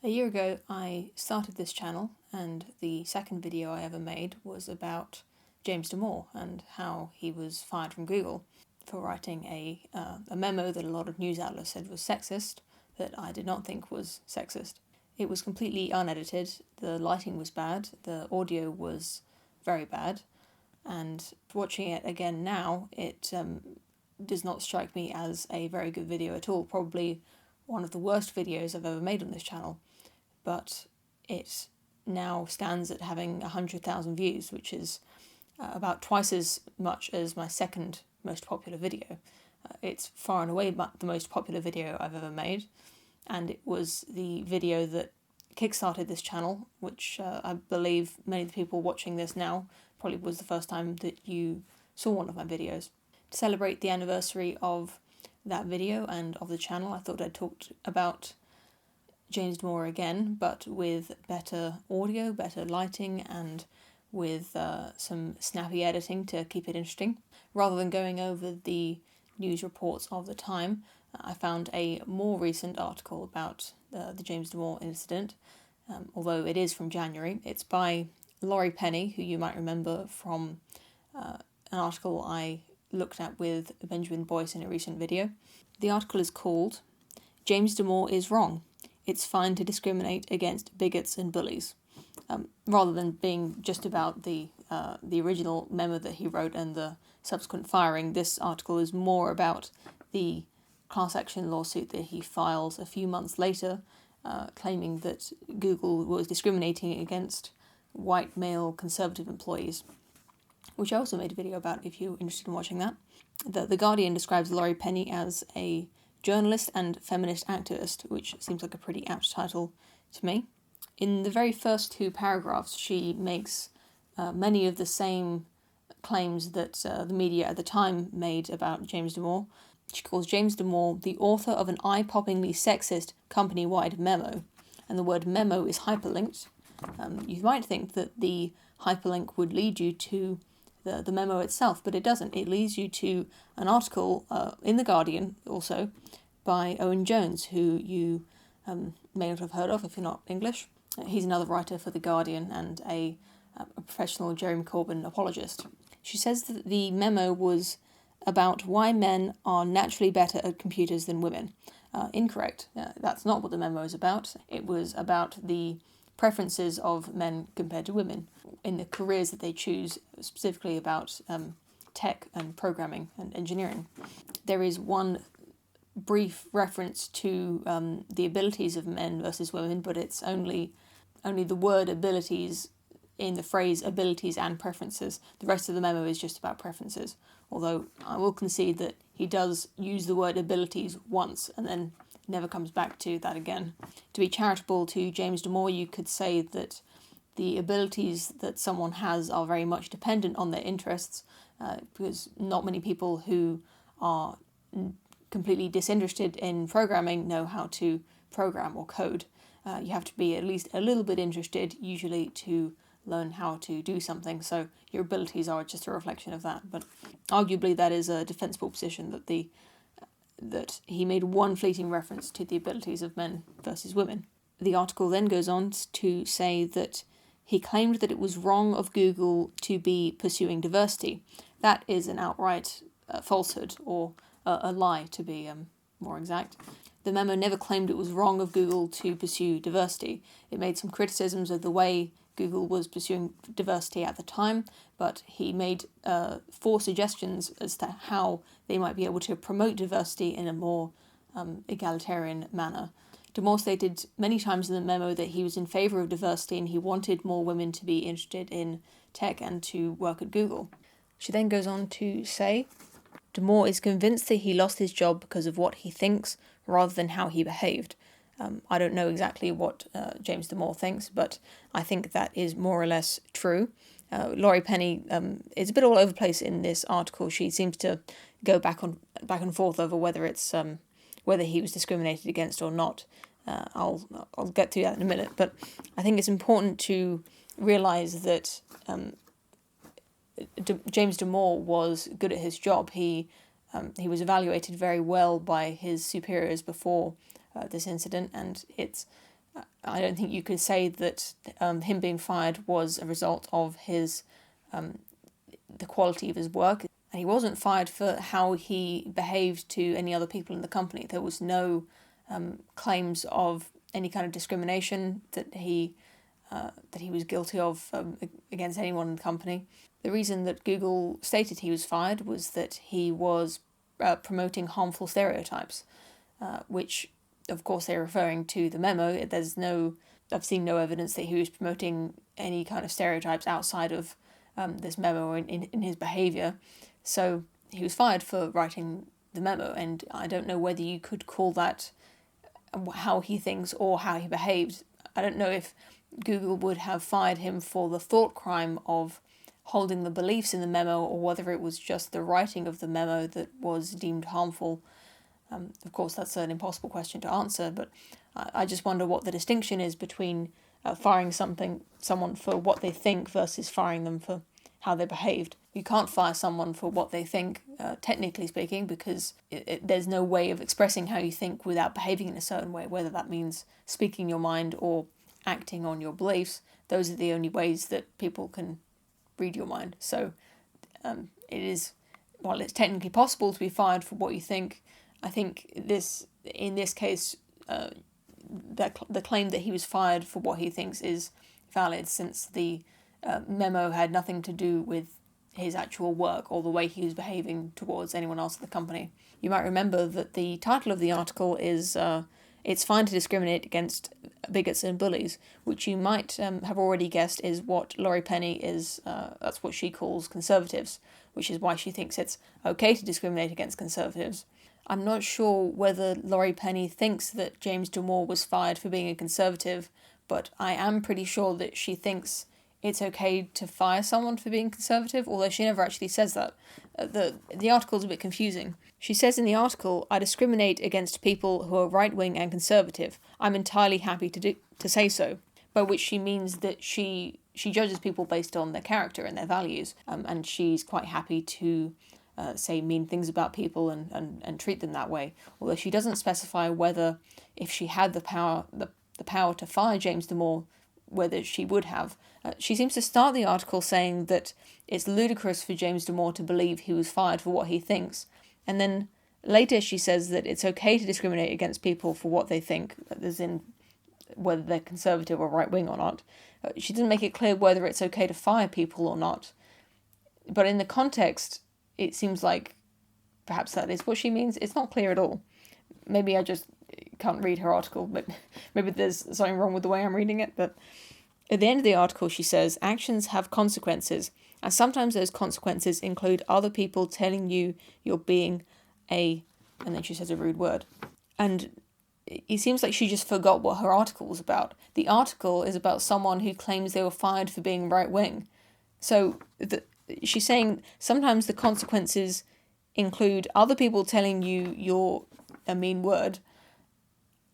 A year ago I started this channel, and the second video I ever made was about James Damore and how he was fired from Google for writing a memo that a lot of news outlets said was sexist, that I did not think was sexist. It was completely unedited, the lighting was bad, the audio was very bad, and watching it again now, it does not strike me as a very good video at all. Probably one of the worst videos I've ever made on this channel. But it now stands at having 100,000 views, which is about twice as much as my second most popular video. It's far and away the most popular video I've ever made, and it was the video that kickstarted this channel, which I believe many of the people watching this now probably was the first time that you saw one of my videos. To celebrate the anniversary of that video and of the channel, I thought I'd talk about James Damore again, but with better audio, better lighting, and with some snappy editing to keep it interesting. Rather than going over the news reports of the time, I found a more recent article about the James Damore incident, although it is from January. It's by Laurie Penny, who you might remember from an article I looked at with Benjamin Boyce in a recent video. The article is called "James Damore is Wrong. It's fine to discriminate against bigots and bullies." Rather than being just about the original memo that he wrote and the subsequent firing, this article is more about the class action lawsuit that he files a few months later, claiming that Google was discriminating against white male conservative employees, which I also made a video about if you're interested in watching that. The Guardian describes Laurie Penny as a journalist and feminist activist, which seems like a pretty apt title to me. In the very first two paragraphs, she makes many of the same claims that the media at the time made about James Damore. She calls James Damore the author of an eye-poppingly sexist company-wide memo, and the word memo is hyperlinked. You might think that the hyperlink would lead you to the memo itself, but it doesn't. It leads you to an article in The Guardian, also, by Owen Jones, who you may not have heard of if you're not English. He's another writer for The Guardian and a professional Jeremy Corbyn apologist. She says that the memo was about why men are naturally better at computers than women. Incorrect. That's not what the memo is about. It was about the preferences of men compared to women in the careers that they choose, specifically about tech and programming and engineering. There is one brief reference to the abilities of men versus women, but it's only the word abilities in the phrase abilities and preferences. The rest of the memo is just about preferences, although I will concede that he does use the word abilities once and then never comes back to that again. To be charitable to James Damore, you could say that the abilities that someone has are very much dependent on their interests, because not many people who are completely disinterested in programming know how to program or code. You have to be at least a little bit interested, usually, to learn how to do something, so your abilities are just a reflection of that. But arguably that is a defensible position, that he made one fleeting reference to the abilities of men versus women. The article then goes on to say that he claimed that it was wrong of Google to be pursuing diversity. That is an outright falsehood, or a lie, to be more exact. The memo never claimed it was wrong of Google to pursue diversity. It made some criticisms of the way Google was pursuing diversity at the time, but he made 4 suggestions as to how they might be able to promote diversity in a more egalitarian manner. Damore stated many times in the memo that he was in favour of diversity and he wanted more women to be interested in tech and to work at Google. She then goes on to say, Damore is convinced that he lost his job because of what he thinks rather than how he behaved. I don't know exactly what James Damore thinks, but I think that is more or less true. Laurie Penny is a bit all over the place in this article. She seems to go back and forth over whether it's whether he was discriminated against or not. I'll get to that in a minute, but I think it's important to realise that James Damore was good at his job. He was evaluated very well by his superiors before this incident, and it's I don't think you could say that him being fired was a result of the quality of his work. And he wasn't fired for how he behaved to any other people in the company. There was no claims of any kind of discrimination that he was guilty of against anyone in the company. The reason that Google stated he was fired was that he was promoting harmful stereotypes, which, of course, they're referring to the memo. I've seen no evidence that he was promoting any kind of stereotypes outside of this memo in his behaviour. So he was fired for writing the memo, and I don't know whether you could call that how he thinks or how he behaved. I don't know if Google would have fired him for the thought crime of holding the beliefs in the memo, or whether it was just the writing of the memo that was deemed harmful. Of course, that's an impossible question to answer, but I just wonder what the distinction is between firing someone for what they think versus firing them for how they behaved. You can't fire someone for what they think, technically speaking, because there's no way of expressing how you think without behaving in a certain way, whether that means speaking your mind or acting on your beliefs. Those are the only ways that people can read your mind. So while it's technically possible to be fired for what you think, I think in this case, the claim that he was fired for what he thinks is valid, since the memo had nothing to do with his actual work or the way he was behaving towards anyone else in the company. You might remember that the title of the article is "It's Fine to Discriminate Against Bigots and Bullies," which you might have already guessed is what Laurie Penny is. That's what she calls conservatives, which is why she thinks it's okay to discriminate against conservatives. I'm not sure whether Laurie Penny thinks that James Damore was fired for being a conservative, but I am pretty sure that she thinks it's okay to fire someone for being conservative, although she never actually says that. The article's a bit confusing. She says in the article, "I discriminate against people who are right-wing and conservative. I'm entirely happy to say so," by which she means that she judges people based on their character and their values, and she's quite happy to say mean things about people and treat them that way. Although she doesn't specify whether, if she had the power to fire James Damore, whether she would have. She seems to start the article saying that it's ludicrous for James Damore to believe he was fired for what he thinks, and then later she says that it's okay to discriminate against people for what they think, as in whether they're conservative or right-wing or not. She doesn't make it clear whether it's okay to fire people or not. But in the context, it seems like perhaps that is what she means. It's not clear at all. Maybe I just can't read her article, but maybe there's something wrong with the way I'm reading it. But at the end of the article, she says, "Actions have consequences, and sometimes those consequences include other people telling you you're being a..." and then she says a rude word. And it seems like she just forgot what her article was about. The article is about someone who claims they were fired for being right-wing. So she's saying sometimes the consequences include other people telling you you're a mean word,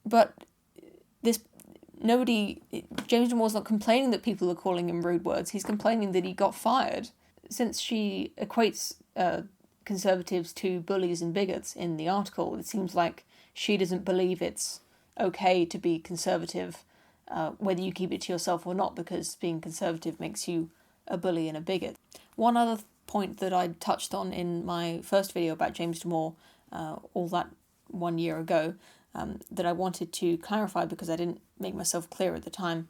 but James Damore's not complaining that people are calling him rude words. He's complaining that he got fired. Since she equates conservatives to bullies and bigots in the article, it seems like she doesn't believe it's okay to be conservative, whether you keep it to yourself or not, because being conservative makes you a bully and a bigot. One other point that I touched on in my first video about James Damore, all that 1 year ago, that I wanted to clarify because I didn't make myself clear at the time,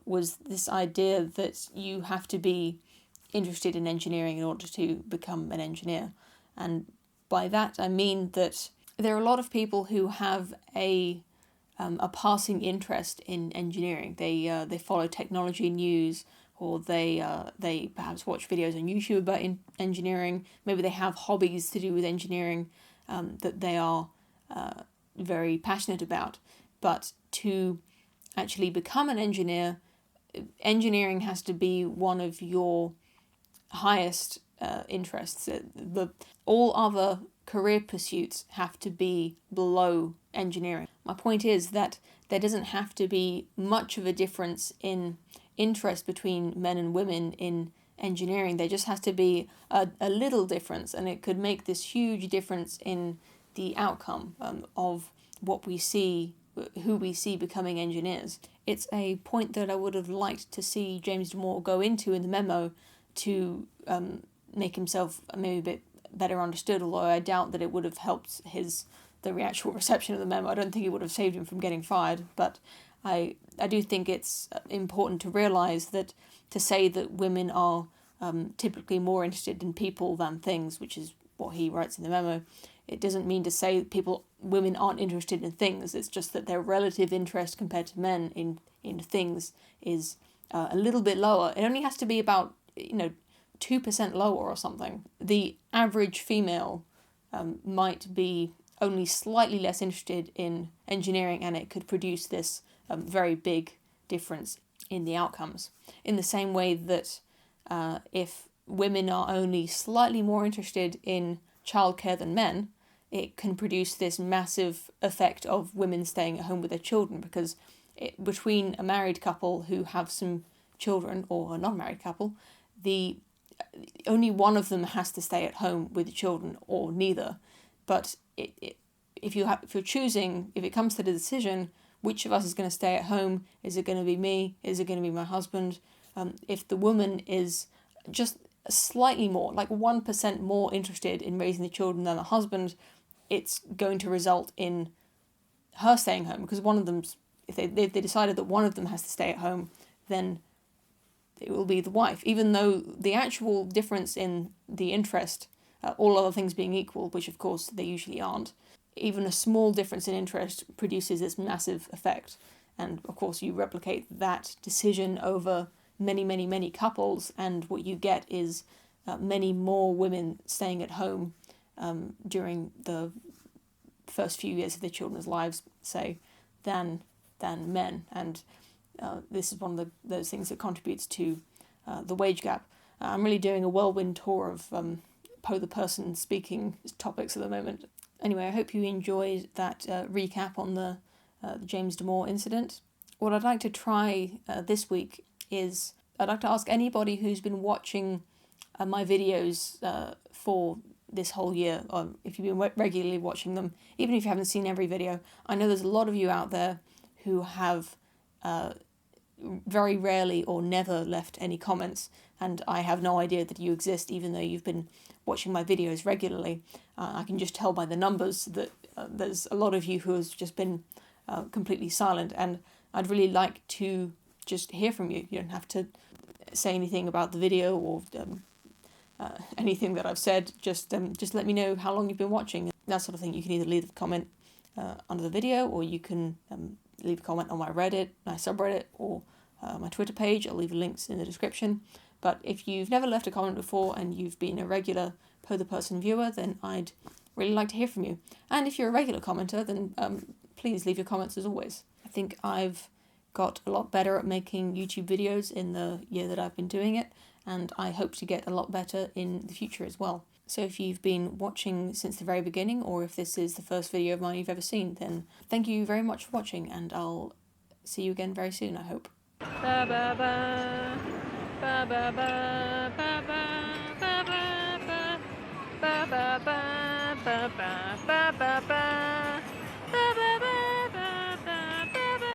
was this idea that you have to be interested in engineering in order to become an engineer. And by that I mean that there are a lot of people who have a passing interest in engineering. They follow technology news, or they perhaps watch videos on YouTube about engineering. Maybe they have hobbies to do with engineering that they are very passionate about. But to actually become an engineer, engineering has to be one of your highest interests. All other career pursuits have to be below engineering. My point is that there doesn't have to be much of a difference in interest between men and women in engineering. There just has to be a little difference, and it could make this huge difference in the outcome of what we see who we see becoming engineers. It's a point that I would have liked to see James Damore go into in the memo to make himself maybe a bit better understood, although I doubt that it would have helped the actual reception of the memo. I don't think it would have saved him from getting fired, but I do think it's important to realise that to say that women are typically more interested in people than things, which is what he writes in the memo, it doesn't mean to say that women aren't interested in things. It's just that their relative interest compared to men in things is a little bit lower. It only has to be about 2% lower or something. The average female might be only slightly less interested in engineering, and it could produce this very big difference in the outcomes. In the same way that if women are only slightly more interested in childcare than men, it can produce this massive effect of women staying at home with their children, because between a married couple who have some children or a non-married couple, only one of them has to stay at home with the children, or neither. But if you're choosing, if it comes to the decision, which of us is going to stay at home? Is it going to be me? Is it going to be my husband? If the woman is just slightly more, like 1% more interested in raising the children than the husband, it's going to result in her staying home, because one of them's, if they decided that one of them has to stay at home, then it will be the wife, even though the actual difference in the interest, all other things being equal, which of course they usually aren't, even a small difference in interest produces this massive effect. And of course you replicate that decision over many, many, many couples, and what you get is many more women staying at home during the first few years of their children's lives, say, than men. And this is one of those things that contributes to the wage gap. I'm really doing a whirlwind tour of PoThePerson speaking topics at the moment. Anyway, I hope you enjoyed that recap on the James Damore incident. What I'd like to try this week is I'd like to ask anybody who's been watching my videos for this whole year, or if you've been regularly watching them, even if you haven't seen every video. I know there's a lot of you out there who have very rarely or never left any comments, and I have no idea that you exist, even though you've been watching my videos regularly. I can just tell by the numbers that there's a lot of you who has just been completely silent, and I'd really like to just hear from you. You don't have to say anything about the video or anything that I've said. Just let me know how long you've been watching. That sort of thing. You can either leave a comment under the video, or you can leave a comment on my Reddit, my subreddit, or my Twitter page. I'll leave links in the description. But if you've never left a comment before and you've been a regular PoThePerson viewer, then I'd really like to hear from you. And if you're a regular commenter, then please leave your comments as always. I think I've got a lot better at making YouTube videos in the year that I've been doing it, and I hope to get a lot better in the future as well. So if you've been watching since the very beginning, or if this is the first video of mine you've ever seen, then thank you very much for watching, and I'll see you again very soon, I hope. Ba ba ba, ba ba ba, ba ba ba ba ba ba ba ba ba ba.